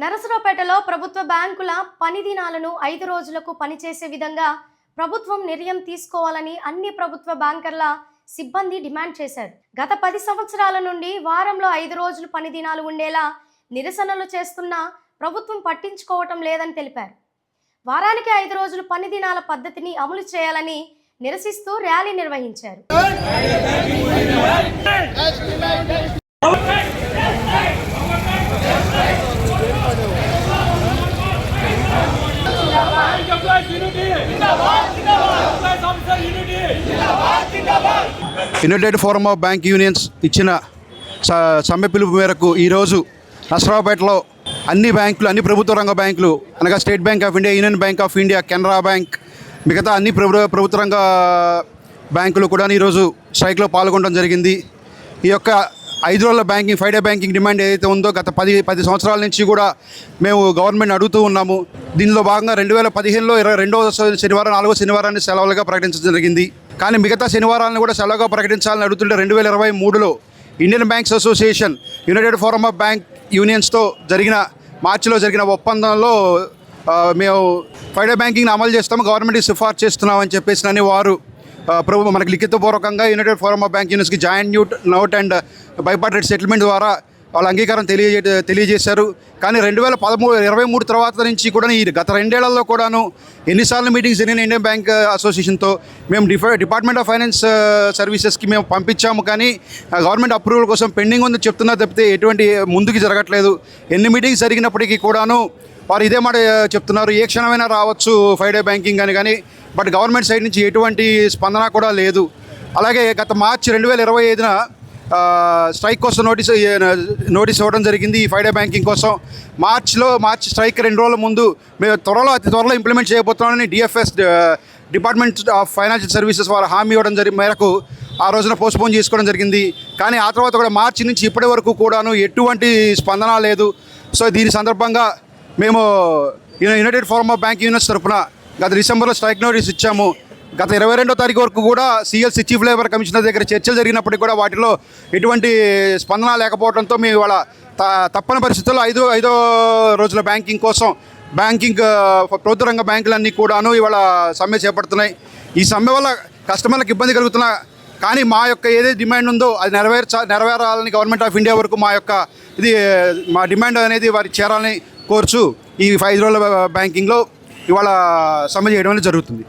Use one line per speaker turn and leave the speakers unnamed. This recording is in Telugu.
నరసరావుపేటలో ప్రభుత్వ బ్యాంకుల పని దినాలను 5 రోజులకు పనిచేసే విధంగా ప్రభుత్వం నిర్ణయం తీసుకోవాలని అన్ని ప్రభుత్వ బ్యాంకర్ల సిబ్బంది డిమాండ్ చేశారు. గత 10 సంవత్సరాల నుండి వారంలో 5 రోజులు పని దినాలు ఉండేలా నిరసనలు చేస్తున్నా ప్రభుత్వం పట్టించుకోవటం లేదని తెలిపారు. వారానికి 5 రోజులు పని దినాల పద్ధతిని అమలు చేయాలని నిరసిస్తూ ర్యాలీ నిర్వహించారు.
United forum of bank unions ఇచ్చిన సమ్మె పిలుపు మేరకు ఈరోజు నరసరావుపేటలో అన్ని బ్యాంకులు, అన్ని ప్రభుత్వ రంగ బ్యాంకులు అనగా state bank of India, union bank of India, Canara bank, మిగతా అన్ని ప్రభుత్వ రంగ బ్యాంకులు కూడా ఈరోజు స్ట్రైక్లో పాల్గొనడం జరిగింది. ఈ యొక్క 5 రోజుల బ్యాంకింగ్, 5 డే బ్యాంకింగ్ డిమాండ్ ఏదైతే ఉందో గత 10 సంవత్సరాల నుంచి కూడా మేము గవర్నమెంట్ అడుగుతూ ఉన్నాము. దీనిలో భాగంగా 2015లో 22వ శనివారం, 4వ శనివారాన్ని సెలవులుగా ప్రకటించడం జరిగింది. కానీ మిగతా శనివారాలను కూడా సెలవుగా ప్రకటించాలని అడుగుతుంటే 2023లో Indian banks association united forum of bank యూనియన్స్తో మార్చిలో జరిగిన ఒప్పందంలో మేము 5 డే బ్యాంకింగ్ని అమలు చేస్తాము, గవర్నమెంట్కి సిఫార్సు చేస్తున్నామని చెప్పేసి వారు మనకి లిఖితపూర్వకంగా యునైటెడ్ ఫోరం ఆఫ్ బ్యాంక్ యూనియన్స్కి joint note and bipartite settlement ద్వారా వాళ్ళ అంగీకారం తెలియజేశారు. కానీ 2023 తర్వాత నుంచి కూడా ఈ గత 2 ఏళ్లలో కూడాను ఎన్నిసార్లు మీటింగ్స్ జరిగిన ఇండియన్ బ్యాంక్ అసోసియేషన్తో మేము డిపార్ట్మెంట్ ఆఫ్ ఫైనాన్స్ సర్వీసెస్కి మేము పంపించాము. కానీ గవర్నమెంట్ అప్రూవల్ కోసం పెండింగ్ ఉంది చెప్తున్నా తప్పితే ఎటువంటి ముందుకు జరగట్లేదు. ఎన్ని మీటింగ్స్ జరిగినప్పటికీ కూడాను వారు ఇదే మాట చెప్తున్నారు, ఏ క్షణమైనా రావచ్చు 5 డే బ్యాంకింగ్ అని. కానీ బట్ గవర్నమెంట్ సైడ్ నుంచి ఎటువంటి స్పందన కూడా లేదు. అలాగే గత మార్చి 2025న స్ట్రైక్ కోసం నోటీస్ ఇవ్వడం జరిగింది ఈ 5 డే బ్యాంకింగ్ కోసం. మార్చ్ స్ట్రైక్ 2 రోజుల ముందు మేము అతి త్వరలో ఇంప్లిమెంట్ చేయబోతున్నామని DFS, department of financial services వారు హామీ ఇవ్వడం మేరకు ఆ రోజున పోస్ట్పోన్ చేసుకోవడం జరిగింది. కానీ ఆ తర్వాత కూడా మార్చి నుంచి ఇప్పటి వరకు కూడాను ఎటువంటి స్పందన లేదు. సో దీని సందర్భంగా మేము United forum of bank unions తరఫున గత డిసెంబర్లో స్ట్రైక్ నోటీస్ ఇచ్చాము. గత 22వ తారీఖు వరకు కూడా సిఎల్సి చీఫ్ లేబర్ కమిషనర్ దగ్గర చర్చలు జరిగినప్పటికీ కూడా వాటిలో ఎటువంటి స్పందన లేకపోవడంతో మేము ఇవాళ తప్పని పరిస్థితుల్లో 5వ రోజుల బ్యాంకింగ్ కోసం ప్రభుత్వ రంగ బ్యాంకులన్నీ కూడాను ఇవాళ సమ్మె చేపడుతున్నాయి. ఈ సమ్మె వల్ల కస్టమర్లకు ఇబ్బంది కలుగుతున్నా కానీ మా యొక్క ఏదైతే డిమాండ్ ఉందో అది నెరవేరాలని గవర్నమెంట్ ఆఫ్ ఇండియా వరకు మా డిమాండ్ అనేది వారికి చేరాలని కోరుచు ఈ 5 రోజుల బ్యాంకింగ్లో ఇవాళ సమ్మె చేయడం అనేది జరుగుతుంది.